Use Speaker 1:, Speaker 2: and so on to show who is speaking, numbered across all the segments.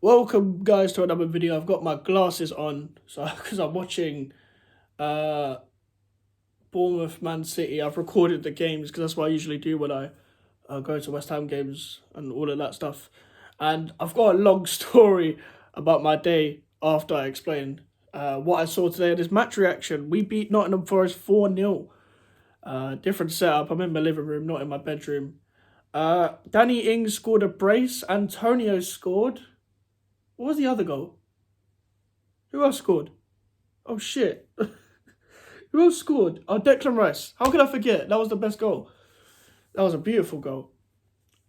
Speaker 1: Welcome, guys, to another video. I've got my glasses on, so because I'm watching Bournemouth Man City. I've recorded the games because that's what I usually do when I go to West Ham games and all of that stuff. And I've got a long story about my day after I explain what I saw today in this match reaction. We beat Nottingham Forest 4-0. Different setup. I'm in my living room, not in my bedroom. Danny Ings scored a brace. Antonio scored. What was the other goal? Who else scored? Oh, shit. Who else scored? Oh, Declan Rice. How could I forget? That was the best goal. That was a beautiful goal.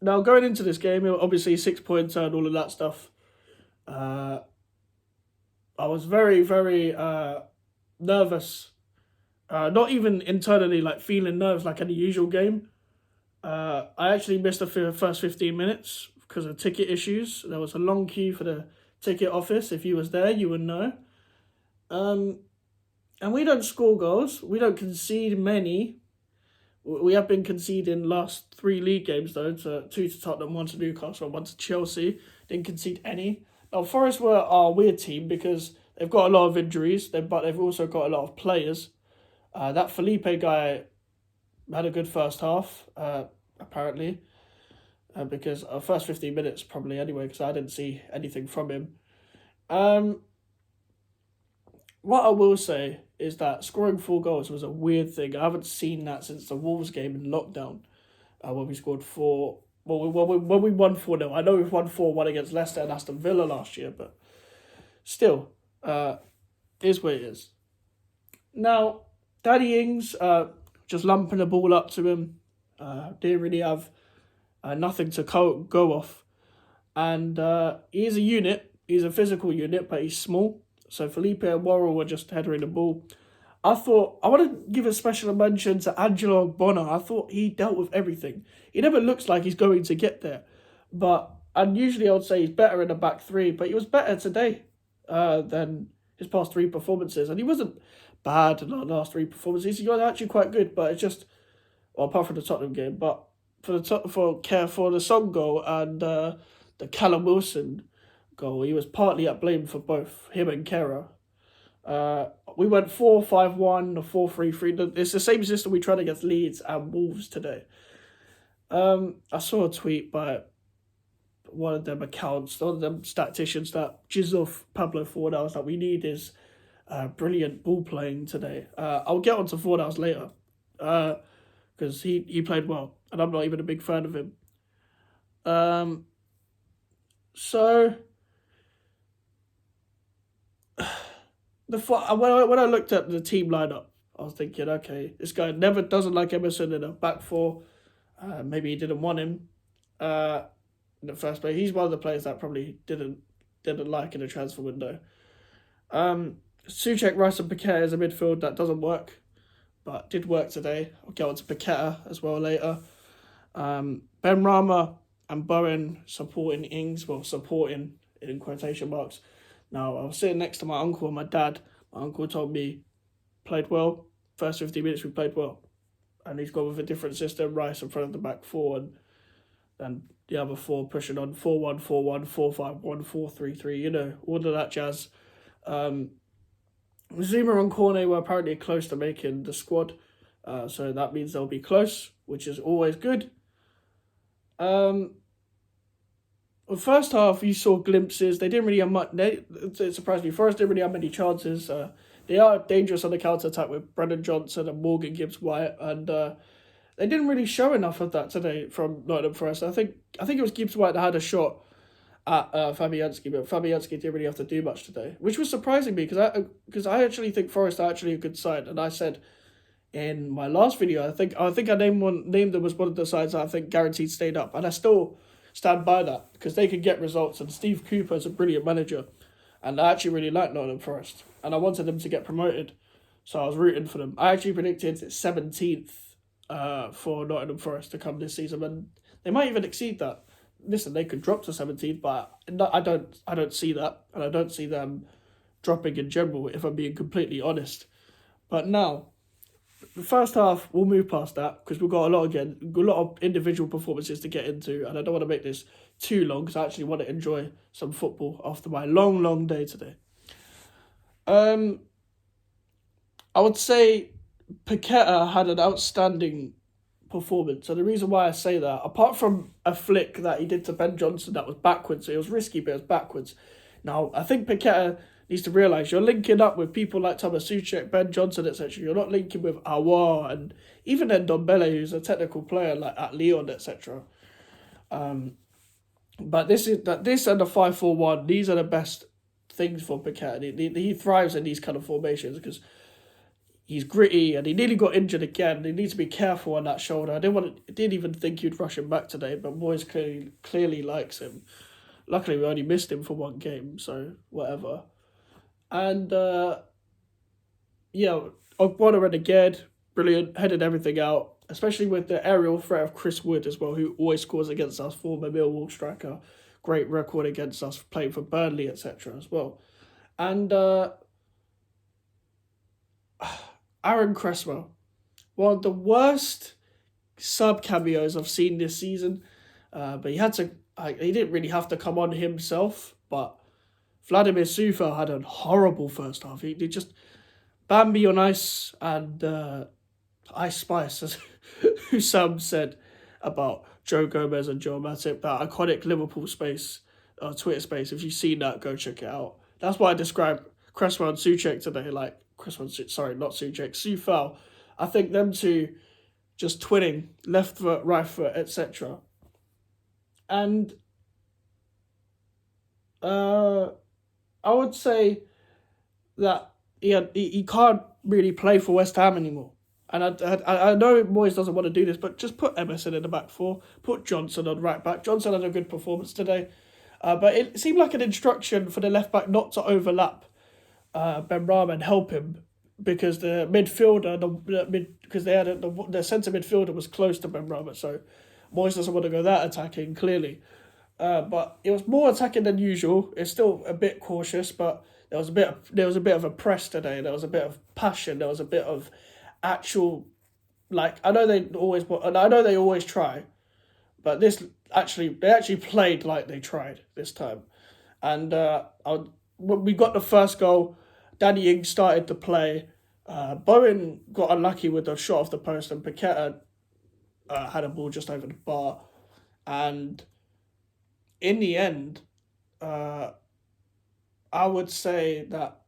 Speaker 1: Now, going into this game, obviously 6 points and all of that stuff. I was very, very nervous. Not even internally, like feeling nerves like any usual game. I actually missed the first 15 minutes because of ticket issues. There was a long queue for the ticket office. If you was there, you would know. And we don't score goals. We don't concede many. We have been conceding last 3 league games, though. 2 to Tottenham, 1 to Newcastle, and 1 to Chelsea. Didn't concede any. Now, Forest were our weird team because they've got a lot of injuries, but they've also got a lot of players. That Felipe guy had a good first half, apparently. Because our first 15 minutes, probably anyway, because I didn't see anything from him. What I will say is that scoring 4 goals was a weird thing. I haven't seen that since the Wolves game in lockdown, when we scored 4. Well, when we won 4-0. I know we've won 4-1 against Leicester and Aston Villa last year, but still, is what it is. Now, Danny Ings, just lumping the ball up to him, didn't really have nothing to go off. And he's a unit. He's a physical unit, but he's small. So Felipe and Worrell were just headering the ball. I want to give a special mention to Angelo Bonner. I thought he dealt with everything. He never looks like he's going to get there. And usually I would say he's better in the back 3, but he was better today than his past 3 performances. And he wasn't bad in the last 3 performances. He was actually quite good, but it's just, well, apart from the Tottenham game, but for the Son goal and the Callum Wilson goal, he was partly at blame for both him and Kera. We went 4-5-1 or 4-3-3. It's the same system we tried against Leeds and Wolves today. I saw a tweet by one of them accounts, one of them statisticians, that Jizzle Pablo Fornals that we need is brilliant ball playing today. I'll get on to Fornals later because he played well, and I'm not even a big fan of him. So when I looked at the team lineup, I was thinking, okay, this guy never doesn't like Emerson in a back 4. Maybe he didn't want him in the first place. He's one of the players that probably didn't like in the transfer window. Souček, Rice and Paqueta is a midfield that doesn't work, but did work today. I'll get on to Paqueta as well later. Ben Rama and Bowen supporting Ings, well, supporting in quotation marks. Now, I was sitting next to my uncle and my dad. My uncle told me, played well. First 15 minutes, we played well. And he's gone with a different system. Rice in front of the back 4, and then the other 4 pushing on 4-1, 4-1, 4-5-1, 4-3-3, you know, all of that jazz. Zuma and Cornet were apparently close to making the squad. So that means they'll be close, which is always good. The first half, you saw glimpses. They didn't really have much. It surprised me. Forest didn't really have many chances. They are dangerous on the counter-attack with Brennan Johnson and Morgan Gibbs-White, and they didn't really show enough of that today from Nottingham Forest. I think it was Gibbs-White that had a shot at Fabianski, but Fabianski didn't really have to do much today, which was surprising me because I actually think Forest are actually a good side, and I said in my last video, I think I named them as one of the sides that I think guaranteed stayed up, and I still stand by that because they can get results, and Steve Cooper is a brilliant manager, and I actually really like Nottingham Forest, and I wanted them to get promoted, so I was rooting for them. I actually predicted 17th for Nottingham Forest to come this season, and they might even exceed that. Listen, they could drop to 17th, but I don't see that, and I don't see them dropping in general, if I'm being completely honest. But now, the first half, we'll move past that because we've got a lot of individual performances to get into, and I don't want to make this too long because I actually want to enjoy some football after my long, long day today. I would say Paqueta had an outstanding performance. And the reason why I say that, apart from a flick that he did to Ben Johnson that was backwards, so it was risky, but it was backwards. Now, I think Paqueta needs to realise you're linking up with people like Thomas Souček, Ben Johnson, etc. You're not linking with Aouar and even Ndombele, who's a technical player like at Lyon, etc. But this and the 5-4-1. These are the best things for Paqueta. He thrives in these kind of formations because he's gritty and he nearly got injured again. He needs to be careful on that shoulder. I didn't even think he'd rush him back today, but Moyes clearly likes him. Luckily, we only missed him for one game, so whatever. And Ogbonna again, brilliant, headed everything out, especially with the aerial threat of Chris Wood as well, who always scores against us, former Millwall striker, great record against us, playing for Burnley, etc. as well. And Aaron Cresswell, one of the worst sub cameos I've seen this season, but he didn't really have to come on himself, but Vladimir Sufel had a horrible first half. He just Bambi on ice and Ice Spice, as Sam said about Joe Gomez and Joe Matip, that iconic Liverpool Twitter space. If you've seen that, go check it out. That's why I described Cresswell and Souček today, like Sufel. I think them two just twinning, left foot, right foot, etc. And I would say that he can't really play for West Ham anymore. And I know Moyes doesn't want to do this, but just put Emerson in the back four, put Johnson on right back. Johnson had a good performance today, but it seemed like an instruction for the left back not to overlap Benrahma and help him, because the midfielder, the centre midfielder was close to Benrahma, so Moyes doesn't want to go that attacking clearly. But it was more attacking than usual. It's still a bit cautious, but there was a bit of a press today. There was a bit of passion. There was a bit of actual, like, I know they always try, but they actually played like they tried this time. And when we got the first goal, Danny Ings started to play. Bowen got unlucky with the shot off the post, and Paqueta had a ball just over the bar. And in the end, I would say that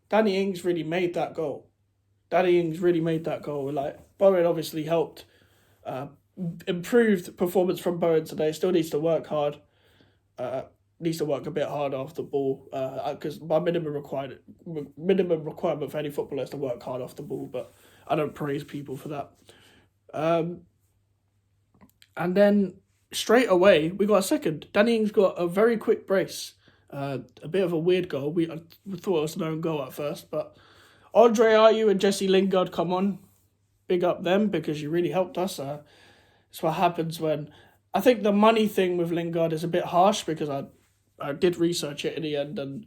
Speaker 1: Danny Ings really made that goal. Like, Bowen obviously helped. Improved performance from Bowen today. Still needs to work hard. Needs to work a bit hard off the ball. Because my minimum requirement for any footballer is to work hard off the ball. But I don't praise people for that. And then straight away we got a second. Danny Ings got a very quick brace. A bit of a weird goal. We thought it was an own goal at first, but Andre Ayew and Jesse Lingard come on. Big up them, because you really helped us. It's what happens when... I think the money thing with Lingard is a bit harsh, because I did research it in the end, and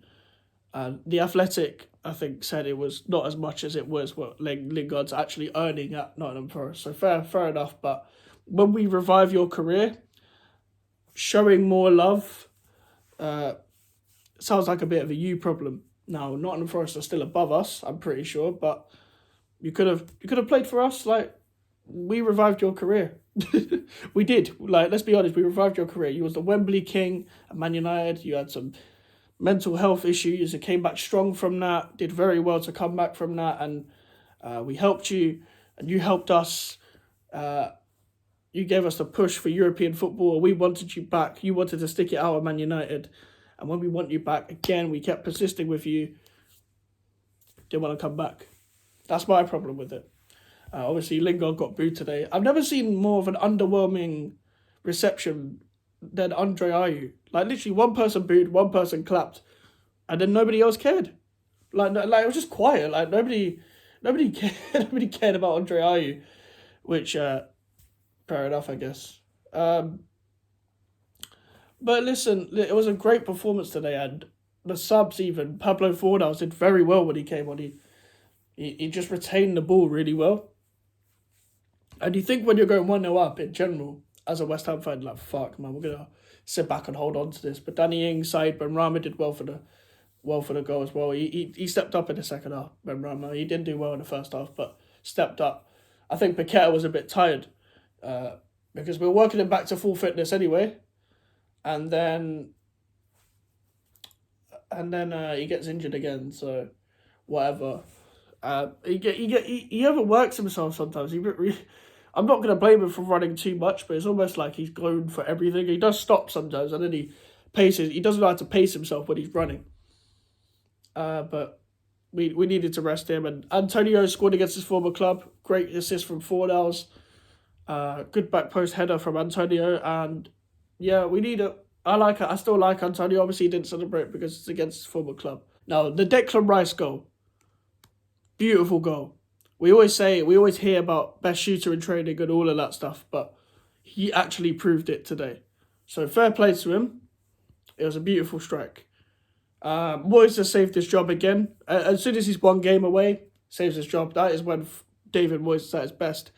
Speaker 1: The Athletic, I think, said it was not as much as it was what Lingard's actually earning at Nottingham Forest. So fair enough, but when we revive your career, showing more love sounds like a bit of a you problem. Now, Nottingham Forest are still above us, I'm pretty sure, but you could have played for us. Like, we revived your career. We did. Like, let's be honest, we revived your career. You was the Wembley king at Man United. You had some mental health issues. You came back strong from that. Did very well to come back from that, and we helped you, and you helped us. You gave us the push for European football. We wanted you back. You wanted to stick it out at Man United. And when we want you back, again, we kept persisting with you. Didn't want to come back. That's my problem with it. Obviously, Lingard got booed today. I've never seen more of an underwhelming reception than Andre Ayew. Like, literally, one person booed, one person clapped, and then nobody else cared. Like it was just quiet. Like, nobody cared. Nobody cared about Andre Ayew, which fair enough, I guess. But listen, it was a great performance today, and the subs, even Pablo Fornals, did very well when he came on. He just retained the ball really well. And you think when you're going 1-0 up in general, as a West Ham fan, like, fuck, man, we're going to sit back and hold on to this. But Danny Ings, Said Benrahma did well for the goal as well. He stepped up in the second half. Benrahma, he didn't do well in the first half, but stepped up. I think Paqueta was a bit tired because we were working him back to full fitness anyway, and then he gets injured again. So whatever. He overworks himself sometimes. I'm not going to blame him for running too much, but it's almost like he's going for everything. He does stop sometimes, and then he paces. He doesn't know how to pace himself when he's running. But we needed to rest him. And Antonio scored against his former club. Great assist from Fornals. Good back post header from Antonio. And yeah, we need it. I still like Antonio. Obviously, he didn't celebrate because it's against his former club. Now, the Declan Rice goal. Beautiful goal. We always hear about best shooter in training and all of that stuff, but he actually proved it today. So fair play to him. It was a beautiful strike. Moyes has saved his job again. As soon as he's one game away, saves his job. That is when David Moyes is at his best.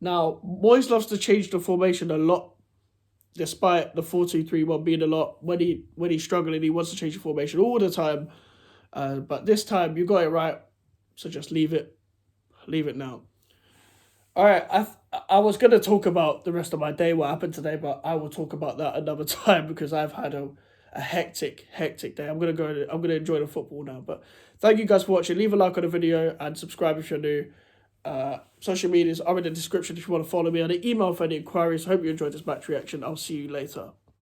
Speaker 1: Now, Moyes loves to change the formation a lot, despite the 4-2-3-1 being a lot. When he's struggling, he wants to change the formation all the time. But this time, you got it right. So just leave it now. All right, I was going to talk about the rest of my day, what happened today, but I will talk about that another time because I've had a hectic day. I'm going to enjoy the football now. But thank you guys for watching. Leave a like on the video and subscribe if you're new. Social medias are in the description if you want to follow me, and an email for any inquiries. Hope you enjoyed this match reaction. I'll see you later.